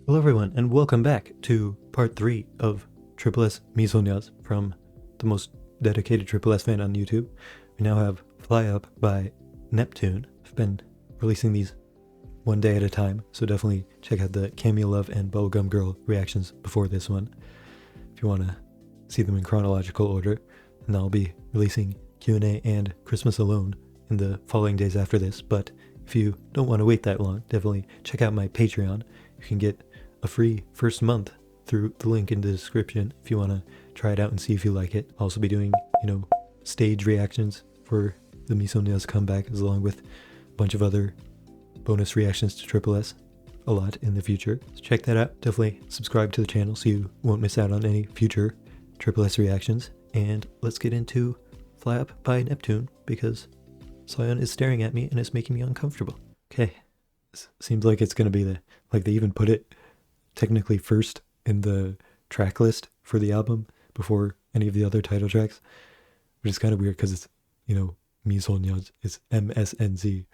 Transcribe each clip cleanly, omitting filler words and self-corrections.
Hello everyone, and welcome back to part 3 of tripleS msnz from the most dedicated tripleS fan on YouTube. We now have Fly Up by Neptune. I've been releasing these one day at a time, so definitely check out the Cameo Love and Bubblegum Girl reactions before this one if you want to see them in chronological order. And I'll be releasing Q&A and Christmas Alone in the following days after this, but if you don't want to wait that long, definitely check out my Patreon. You can get a free first month through the link in the description if you want to try it out and see if you like it. I'll also be doing, stage reactions for the msnz comeback, as along with a bunch of other bonus reactions to tripleS a lot in the future. So check that out. Definitely subscribe to the channel so you won't miss out on any future tripleS reactions. And let's get into Fly Up by Neptune, because Sion is staring at me and it's making me uncomfortable. Okay, this seems like it's going to be they even put it technically first in the track list for the album before any of the other title tracks, which is kind of weird because it's, msnz, it's msnz,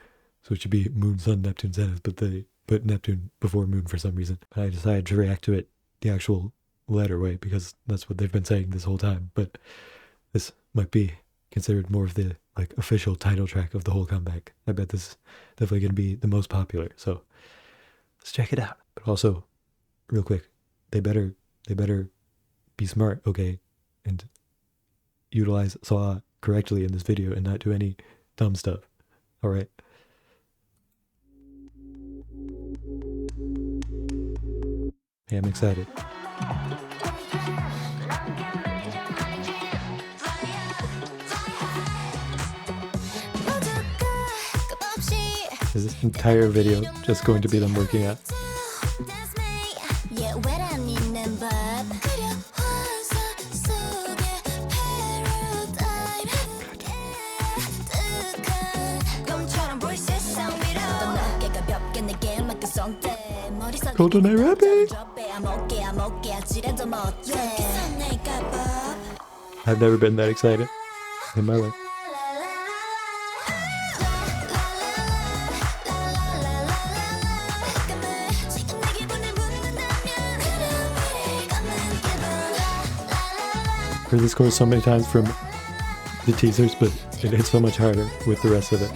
so it should be Moon, Sun, Neptune, Zenith, but they put Neptune before Moon for some reason. But I decided to react to it the actual letter way because that's what they've been saying this whole time. But this might be considered more of the official title track of the whole comeback. I bet this is definitely going to be the most popular, so let's check it out. But also, real quick, they better be smart, okay, and utilize Saw correctly in this video and not do any dumb stuff. All right. Hey, I'm excited. Is this entire video just going to be them working out? Golden Eye rapping! I've never been that excited in my life. Heard this chorus so many times from the teasers, but it hits so much harder with the rest of it.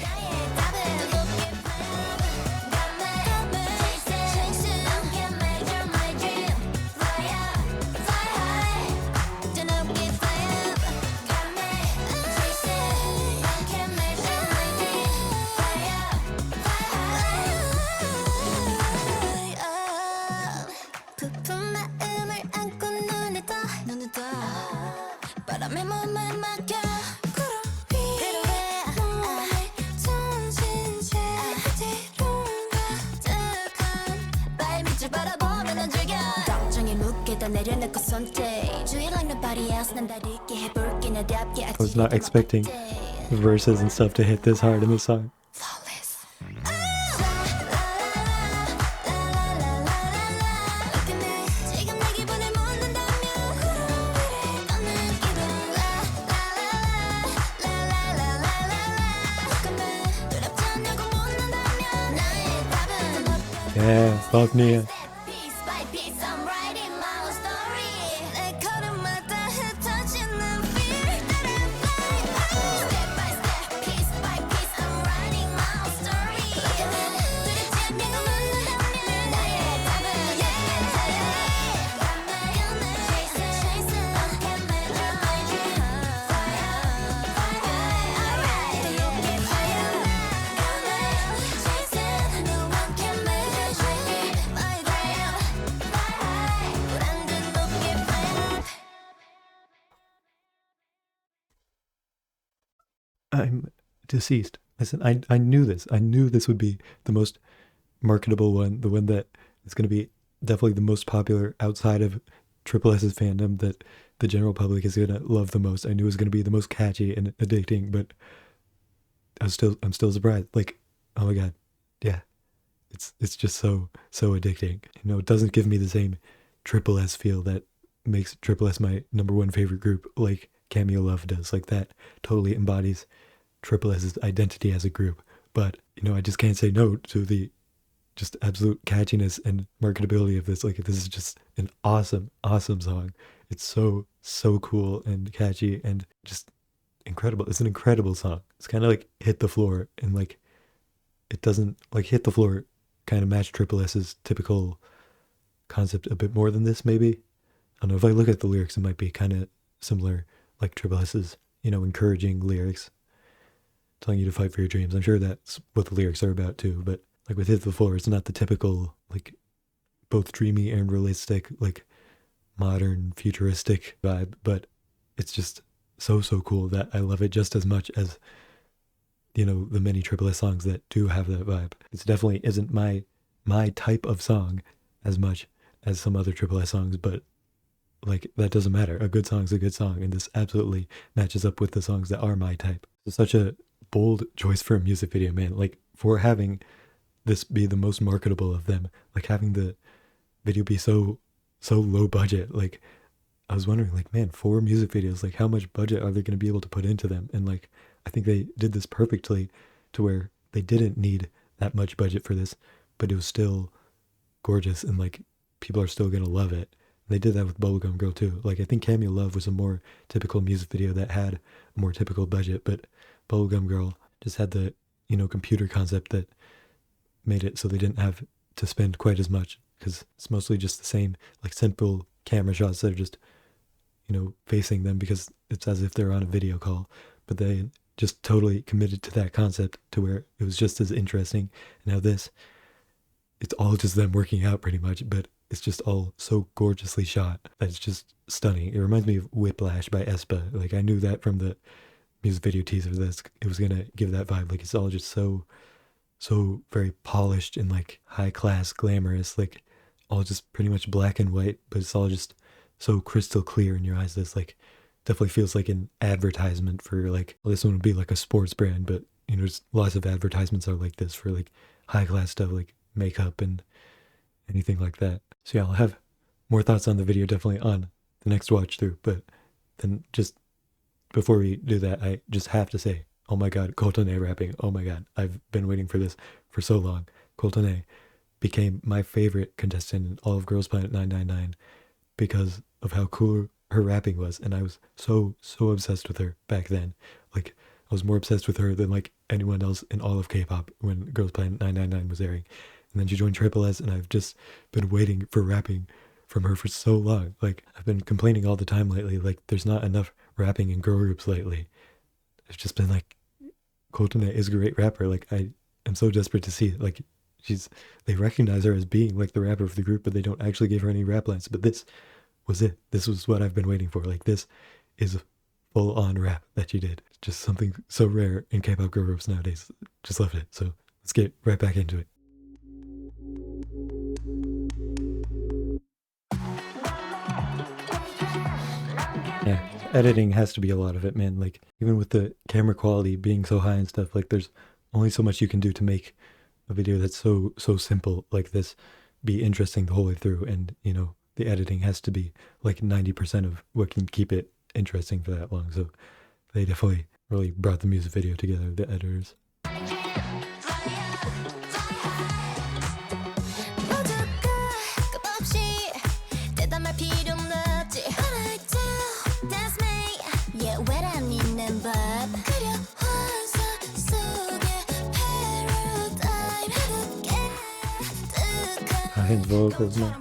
I was not expecting verses and stuff to hit this hard in this song. Yeah, fuck me. I'm deceased. I knew this. I knew this would be the most marketable one, the one that is going to be definitely the most popular outside of tripleS's fandom, that the general public is going to love the most. I knew it was going to be the most catchy and addicting, but I'm still surprised. Oh my god, yeah, it's just so addicting. It doesn't give me the same tripleS feel that makes tripleS my #1 favorite group like Cameo Love does. That totally embodies tripleS's identity as a group. But I just can't say no to the just absolute catchiness and marketability of this. Like, this is just an awesome, awesome song. It's so, so cool and catchy and just incredible. It's an incredible song. It's kind of like Hit the Floor, and like, it doesn't, like, Hit the Floor kind of match tripleS's typical concept a bit more than this, maybe. I don't know, if I look at the lyrics, it might be kind of similar, like tripleS's, you know, encouraging lyrics, telling you to fight for your dreams. I'm sure that's what the lyrics are about too, but like with Hit the Floor, it's not the typical, like, both dreamy and realistic, like modern futuristic vibe, but it's just so, so cool that I love it just as much as, you know, the many tripleS songs that do have that vibe. It's definitely isn't my type of song as much as some other tripleS songs, but like, that doesn't matter. A good song's a good song, and this absolutely matches up with the songs that are my type. It's such a bold choice for a music video, man. Like, for having this be the most marketable of them, like having the video be so low budget. Like, I was wondering, like, man, 4 music videos, like, how much budget are they going to be able to put into them? And like, I think they did this perfectly, to where they didn't need that much budget for this, but it was still gorgeous, and like, people are still going to love it. They did that with Bubblegum Girl too. Like, I think Cameo Love was a more typical music video that had a more typical budget, but Bubblegum Girl just had the, you know, computer concept that made it so they didn't have to spend quite as much, because it's mostly just the same, like, simple camera shots that are just, you know, facing them, because it's as if they're on a video call. But they just totally committed to that concept, to where it was just as interesting. And now this, it's all just them working out pretty much, but it's just all so gorgeously shot that it's just stunning. It reminds me of Whiplash by aespa. Like, I knew that from the music video teaser that it was gonna give that vibe. Like, it's all just so very polished and like high class, glamorous, like all just pretty much black and white, but it's all just so crystal clear in your eyes. That's like, definitely feels like an advertisement for, like, well, this one would be like a sports brand, but you know, just lots of advertisements are like this for like high class stuff, like makeup and anything like that. So yeah, I'll have more thoughts on the video definitely on the next watch through, but then just before we do that, I just have to say, oh my god, Colton rapping, oh my god, I've been waiting for this for so long. Colton became my favorite contestant in all of Girls Planet 999 because of how cool her rapping was, and I was so obsessed with her back then. Like, I was more obsessed with her than like anyone else in all of K-pop when Girls Planet 999 was airing. And then she joined tripleS, and I've just been waiting for rapping from her for so long. Like, I've been complaining all the time lately, like, there's not enough rapping in girl groups lately. I've just been like, Colton is a great rapper. Like, I am so desperate to see it. Like, they recognize her as being like the rapper of the group, but they don't actually give her any rap lines. But this was it. This was what I've been waiting for. Like, this is a full-on rap that she did. Just something so rare in K-pop girl groups nowadays. Just loved it. So let's get right back into it. Yeah, editing has to be a lot of it, man. Like, even with the camera quality being so high and stuff, like, there's only so much you can do to make a video that's so simple like this be interesting the whole way through. And, you know, the editing has to be like 90% of what can keep it interesting for that long. So they definitely really brought the music video together, the editors. His vocals, man.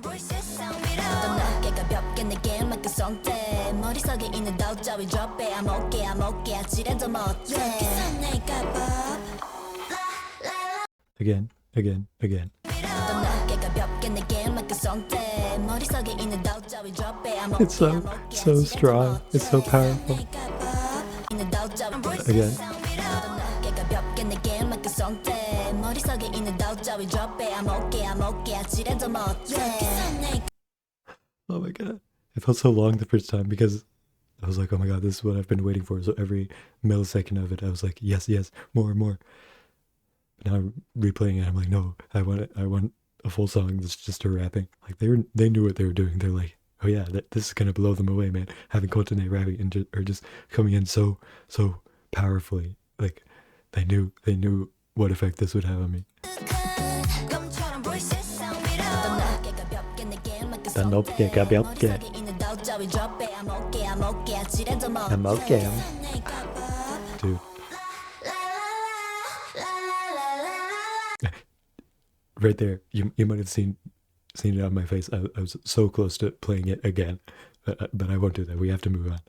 Again. It's so strong. It's so powerful. Again. Oh my god. It felt so long the first time because I was like, oh my god, this is what I've been waiting for. So every millisecond of it, I was like, yes, more. But now I'm replaying it. I'm like, no, I want a full song that's just her rapping. Like, they knew what they were doing. They're like, oh yeah, this is gonna blow them away, man. Having Colton rapping and just coming in so powerfully. Like, they knew what effect this would have on me. 난 높게 가볍게 I'm okay. Dude. Right there, you might have seen it on my face. I was so close to playing it again, but I won't do that. We have to move on.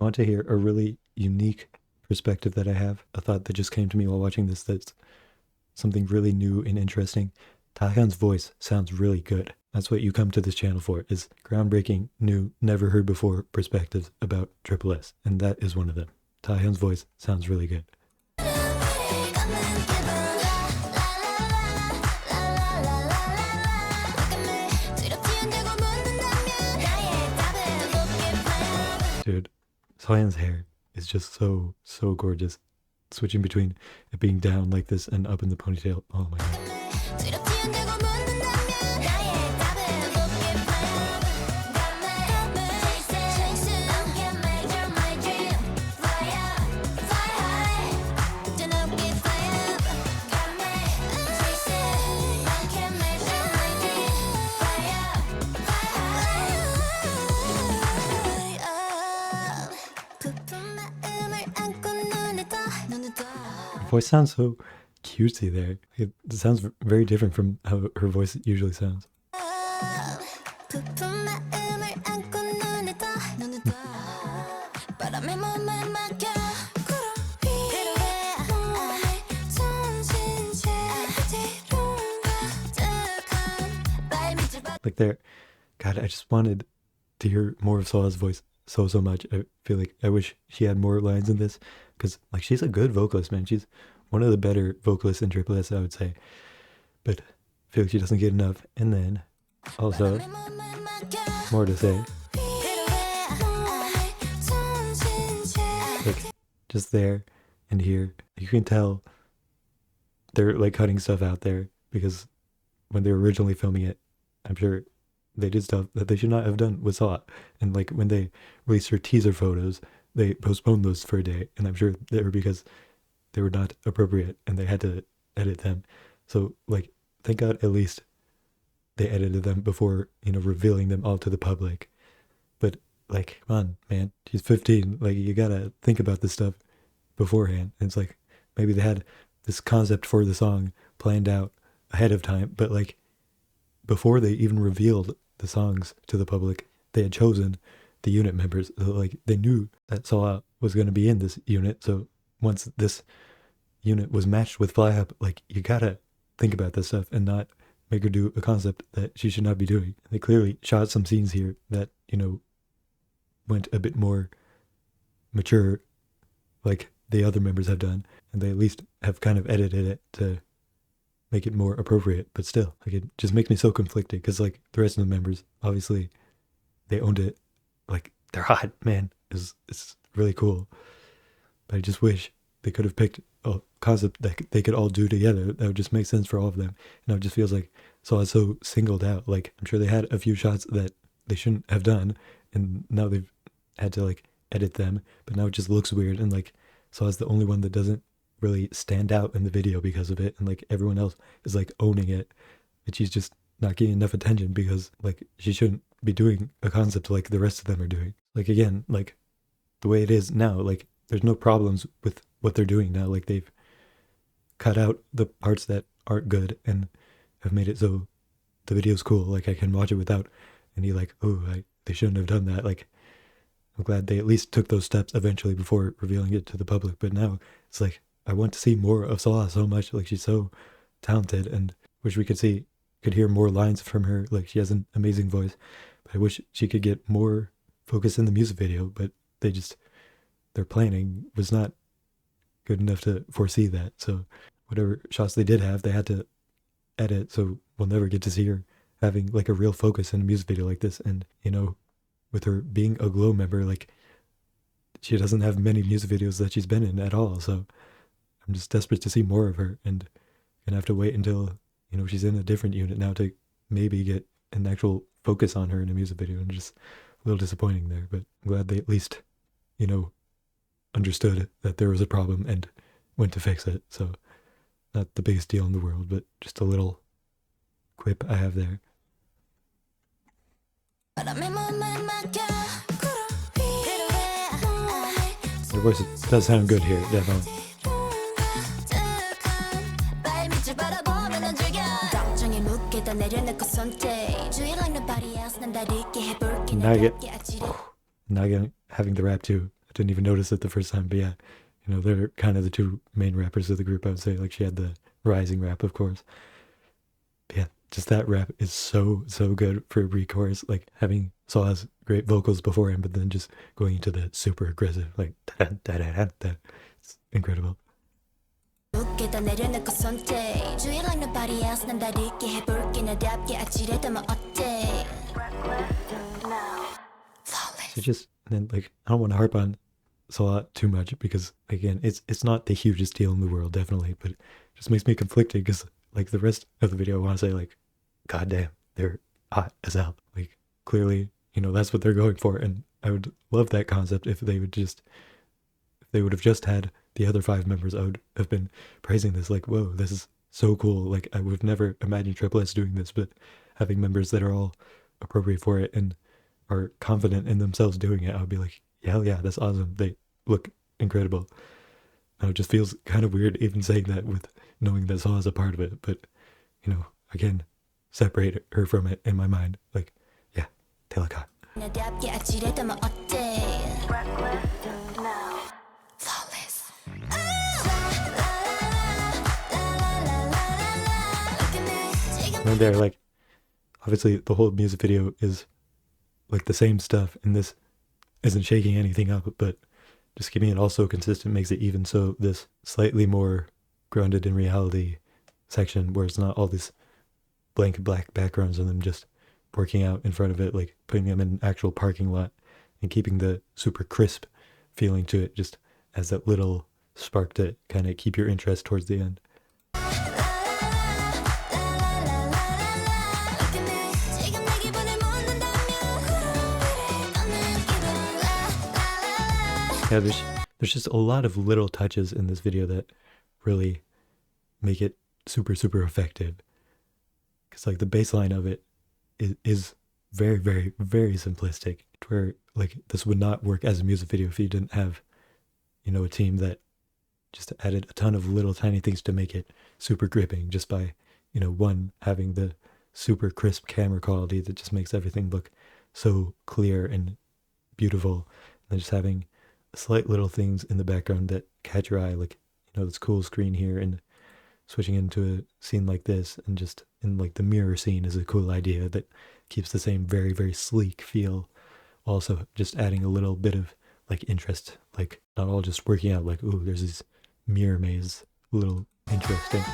I want to hear a really unique perspective that I have, a thought that just came to me while watching this that's something really new and interesting. Taehyun's voice sounds really good. That's what you come to this channel for, is groundbreaking, new, never heard before perspectives about tripleS, and that is one of them. Taehyun's voice sounds really good. Dude, Soyeon's hair is just so gorgeous. Switching between it being down like this and up in the ponytail. Oh my god. Her voice sounds so cutesy there. It sounds very different from how her voice usually sounds. Like there, God, I just wanted to hear more of Soa's voice so much. I feel like I wish she had more lines in this, because like she's a good vocalist, man. She's one of the better vocalists in tripleS, I would say, but I feel like she doesn't get enough. And then also more to say, like just there and here, you can tell they're like cutting stuff out there, because when they were originally filming it, I'm sure they did stuff that they should not have done with Saw. And like when they released her teaser photos, they postponed those for a day, and I'm sure they were because they were not appropriate and they had to edit them. So like, thank God at least they edited them before, you know, revealing them all to the public. But like, come on, man, she's 15. Like, you gotta think about this stuff beforehand. And it's like, maybe they had this concept for the song planned out ahead of time, but like before they even revealed the songs to the public, they had chosen the unit members. So, like, they knew that Saw was going to be in this unit. So once this unit was matched with Fly Up, like, you gotta think about this stuff and not make her do a concept that she should not be doing. They clearly shot some scenes here that, you know, went a bit more mature, like the other members have done, and they at least have kind of edited it to make it more appropriate. But still, like, it just makes me so conflicted, because like the rest of the members, obviously they owned it. Like, they're hot, man. It's really cool. But I just wish they could have picked a concept that they could all do together. That would just make sense for all of them. And it just feels like Saw is so singled out. Like, I'm sure they had a few shots that they shouldn't have done, and now they've had to like edit them, but now it just looks weird, and like Saw is the only one that doesn't really stand out in the video because of it, and like everyone else is like owning it, and she's just not getting enough attention because like she shouldn't be doing a concept like the rest of them are doing. Like, again, like the way it is now, like there's no problems with what they're doing now. Like, they've cut out the parts that aren't good and have made it so the video's cool. Like, I can watch it without any like, oh, they shouldn't have done that. Like, I'm glad they at least took those steps eventually before revealing it to the public. But now it's like, I want to see more of Saw so much. Like, she's so talented, and wish we could hear more lines from her. Like, she has an amazing voice, but I wish she could get more focus in the music video. But their planning was not good enough to foresee that. So whatever shots they did have, they had to edit. So we'll never get to see her having like a real focus in a music video like this. And, you know, with her being a Glow member, like, she doesn't have many music videos that she's been in at all. So I'm just desperate to see more of her, and gonna have to wait until, you know, she's in a different unit now to maybe get an actual focus on her in a music video, and just a little disappointing there. But I'm glad they at least, you know, understood that there was a problem and went to fix it. So not the biggest deal in the world, but just a little quip I have there. Her voice does sound good here, definitely. Naga having the rap too. I didn't even notice it the first time, but yeah, you know, they're kind of the two main rappers of the group, I would say. Like, she had the rising rap, of course. But yeah, just that rap is so good for a pre-chorus. Like, having Saul has great vocals before him, but then just going into the super aggressive, like, da-da-da-da-da. It's incredible. So just, then, like, I don't want to harp on Salah too much, because again, it's not the hugest deal in the world, definitely, but it just makes me conflicted, because like the rest of the video I want to say, like, god damn, they're hot as hell. Like, clearly, you know, that's what they're going for, and I would love that concept if they would have just had the other 5 members. I would have been praising this, like, whoa, this is so cool. Like, I would have never imagined tripleS doing this, but having members that are all appropriate for it and are confident in themselves doing it, I would be like, hell yeah, that's awesome. They look incredible. It just feels kind of weird even saying that with knowing that Saw is a part of it, but, you know, again, separate her from it in my mind. Like, yeah, Telaka. And they're like, obviously the whole music video is like the same stuff, and this isn't shaking anything up, but just keeping it also consistent makes it even so this slightly more grounded in reality section, where it's not all these blank black backgrounds and them just working out in front of it, like putting them in an actual parking lot, and keeping the super crisp feeling to it, just as that little spark to kind of keep your interest towards the end. Yeah, there's just a lot of little touches in this video that really make it super effective. Because like the baseline of it is very simplistic, where like this would not work as a music video if you didn't have, you know, a team that just added a ton of little tiny things to make it super gripping, just by, you know, one, having the super crisp camera quality that just makes everything look so clear and beautiful, and then just having slight little things in the background that catch your eye, like, you know, this cool screen here, and switching into a scene like this, and just in like the mirror scene is a cool idea that keeps the same very sleek feel, also just adding a little bit of like interest, like not all just working out like, ooh, there's this mirror maze, a little interesting.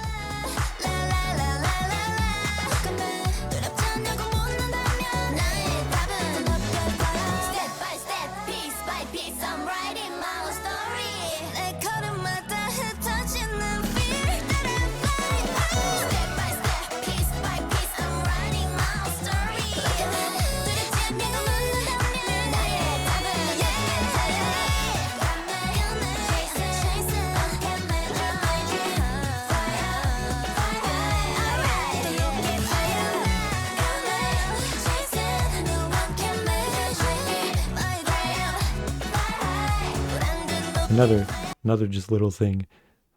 Another just little thing,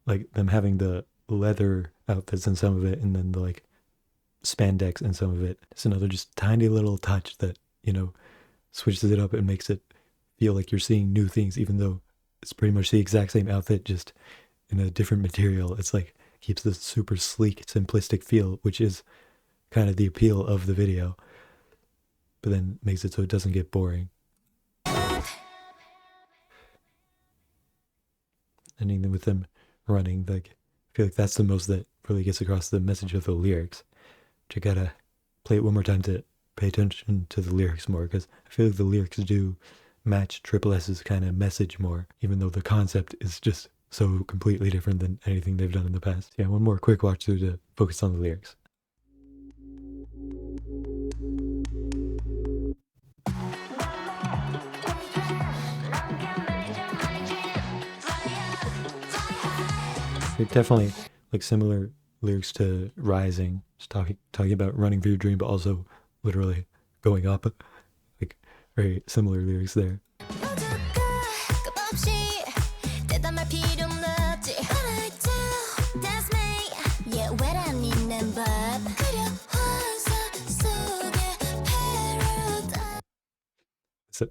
like them having the leather outfits in some of it, and then the like spandex in some of it. It's another just tiny little touch that, you know, switches it up and makes it feel like you're seeing new things, even though it's pretty much the exact same outfit, just in a different material. It's like keeps this super sleek, simplistic feel, which is kind of the appeal of the video, but then makes it so it doesn't get boring. Ending with them running, like, I feel like that's the most that really gets across the message of the lyrics. But you gotta play it one more time to pay attention to the lyrics more, because I feel like the lyrics do match tripleS's kind of message more, even though the concept is just so completely different than anything they've done in the past. Yeah, one more quick watch through to focus on the lyrics. They're definitely like similar lyrics to Rising, just talking about running for your dream, but also literally going up. Like very similar lyrics there. So,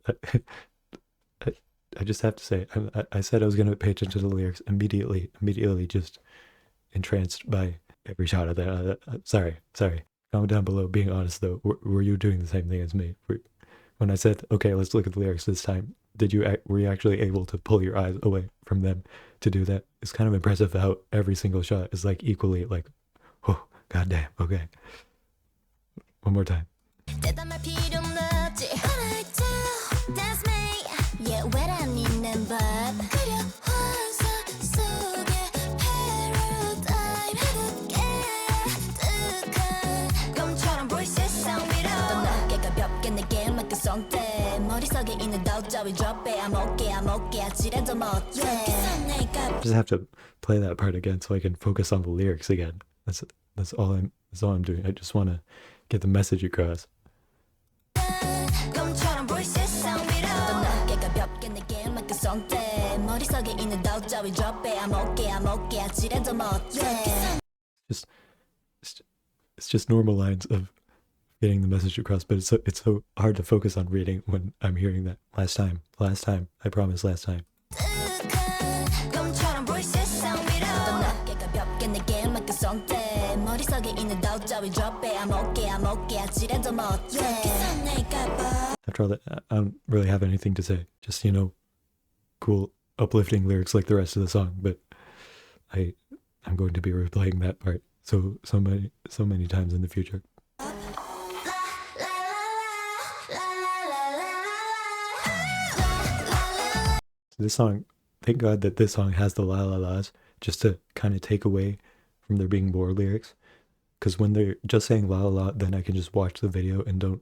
I just have to say, I said I was going to pay attention to the lyrics. Immediately just entranced by every shot of that. Sorry. Comment down below. Being honest though, were you doing the same thing as me? When I said, okay, let's look at the lyrics this time, were you actually able to pull your eyes away from them to do that? It's kind of impressive how every single shot is like equally like, oh, goddamn, okay. One more time. Just have to play that part again so I can focus on the lyrics again. That's all I'm doing. I just want to get the message across. It's just normal lines of getting the message across, but it's so hard to focus on reading when I'm hearing that. Last time, I promise, last time. After all that, I don't really have anything to say. Just, cool, uplifting lyrics like the rest of the song, but I'm going to be replaying that part so many times in the future. This song, thank God that this song has the la la la's, just to kind of take away from there being more lyrics. Because when they're just saying la la la, then I can just watch the video and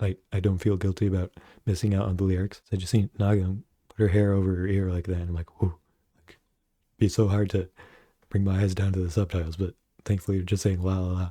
I don't feel guilty about missing out on the lyrics. So I just see Nagung put her hair over her ear like that, and I'm like, whoo, it'd be so hard to bring my eyes down to the subtitles, but thankfully you're just saying la la la.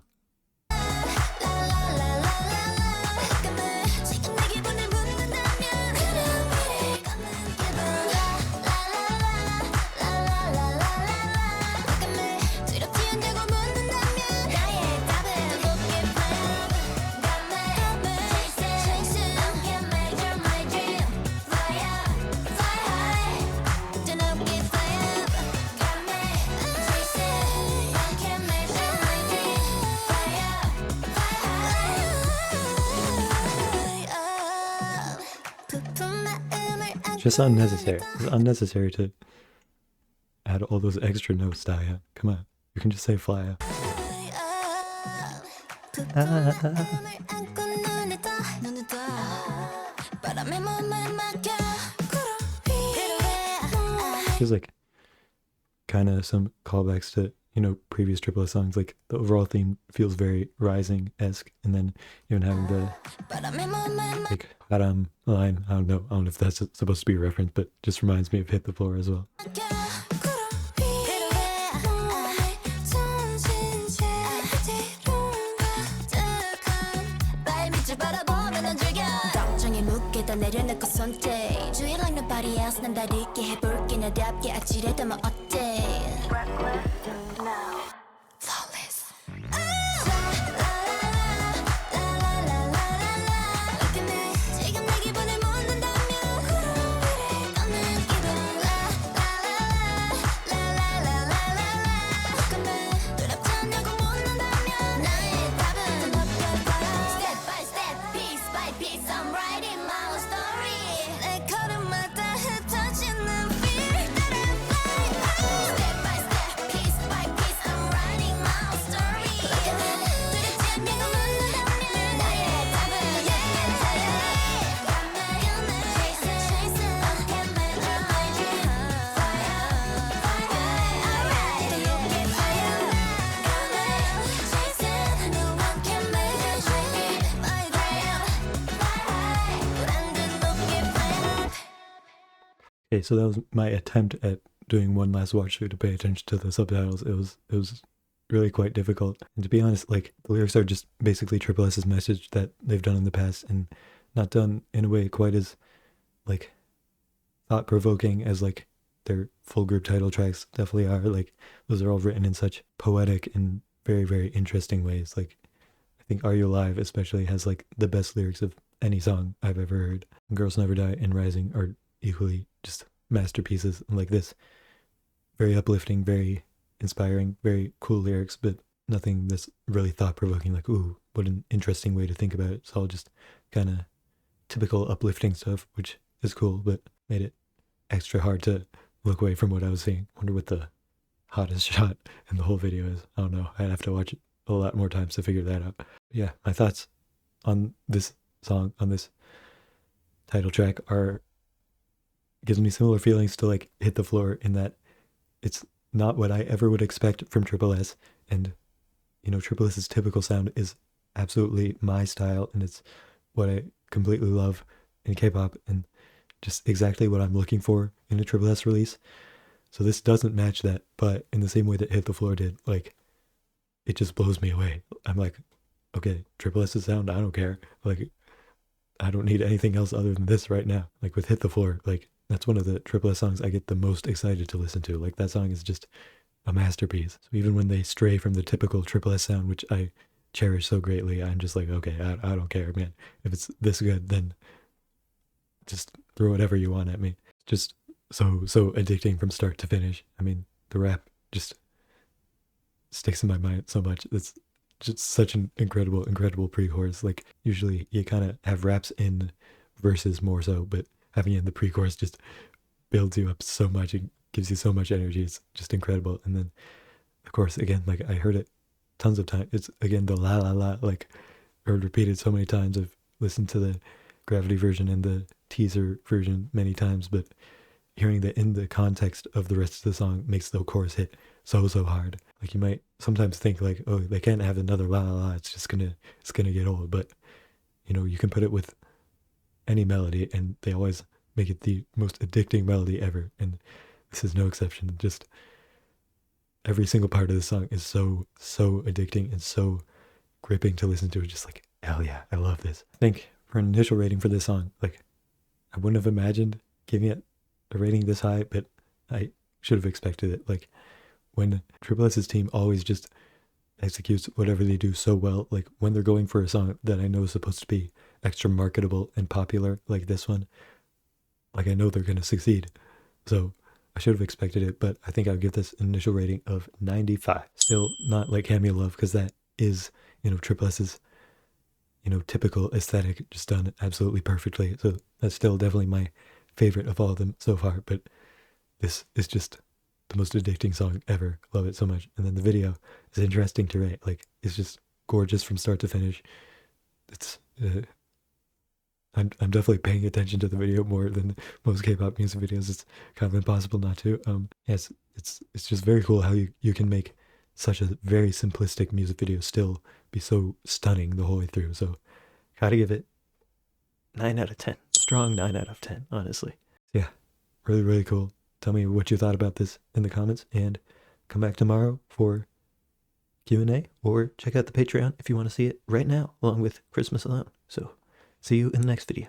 Just unnecessary. It's unnecessary to add all those extra notes, Daya. Come on, you can just say fly. There's like kind of some callbacks to previous tripleS songs. Like the overall theme feels very Rising-esque, and then even having the like line. I don't know if that's supposed to be a reference, but just reminds me of Hit the Floor as well. Okay, so that was my attempt at doing one last watch through to pay attention to the subtitles. It was really quite difficult. And to be honest, like, the lyrics are just basically tripleS's message that they've done in the past, and not done in a way quite as like thought-provoking as like their full group title tracks definitely are. Like, those are all written in such poetic and very, very interesting ways. Like, I think Are You Alive especially has like the best lyrics of any song I've ever heard. Girls Never Die and Rising are equally just masterpieces. And like this, very uplifting, very inspiring, very cool lyrics, but nothing that's really thought-provoking, like, ooh, what an interesting way to think about it. It's all just kind of typical uplifting stuff, which is cool, but made it extra hard to look away from what I was seeing. Wonder what the hottest shot in the whole video is. I don't know. I'd have to watch it a lot more times to figure that out. But yeah, my thoughts on this song, on this title track, gives me similar feelings to like Hit the Floor, in that it's not what I ever would expect from tripleS. And, you know, tripleS's typical sound is absolutely my style, and it's what I completely love in K-pop, and just exactly what I'm looking for in a tripleS release. So this doesn't match that, but in the same way that Hit the Floor did, like, it just blows me away. I'm like, okay, tripleS's sound, I don't care. Like, I don't need anything else other than this right now. Like with Hit the Floor, like, that's one of the tripleS songs I get the most excited to listen to. Like, that song is just a masterpiece. So even when they stray from the typical tripleS sound, which I cherish so greatly, I'm just like, okay, I don't care, man. If it's this good, then just throw whatever you want at me. Just so addicting from start to finish. I mean, the rap just sticks in my mind so much. It's just such an incredible pre-chorus. Like, usually you kind of have raps in verses more so, but having it in the pre-chorus just builds you up so much. It gives you so much energy. It's just incredible. And then, of course, again, like, I heard it tons of times. It's, again, the la la la, like, heard repeated so many times. I've listened to the Gravity version and the teaser version many times, but hearing that in the context of the rest of the song makes the chorus hit so hard. Like, you might sometimes think like, oh, they can't have another la la la, it's gonna get old. But, you know, you can put it with any melody and they always make it the most addicting melody ever, and this is no exception. Just every single part of the song is so addicting and so gripping to listen to. Just like, hell yeah, I love this. I think for an initial rating for this song, like, I wouldn't have imagined giving it a rating this high, but I should have expected it. Like, when tripleS's team always just executes whatever they do so well, like when they're going for a song that I know is supposed to be extra marketable and popular, like this one, like, I know they're going to succeed. So I should have expected it, but I think I would give this an initial rating of 95. Still not like Hand Me Love, because that is, you know, tripleS's, you know, typical aesthetic, just done absolutely perfectly. So that's still definitely my favorite of all of them so far, but this is just the most addicting song ever. Love it so much. And then the video is interesting to rate. Like, it's just gorgeous from start to finish. It's I'm definitely paying attention to the video more than most K-pop music videos. It's kind of impossible not to. Yes, it's just very cool how you can make such a very simplistic music video still be so stunning the whole way through. So gotta give it 9 out of 10. Strong 9 out of 10, honestly. Yeah, really cool. Tell me what you thought about this in the comments, and come back tomorrow for Q&A, or check out the Patreon if you want to see it right now, along with Christmas Alone. So see you in the next video.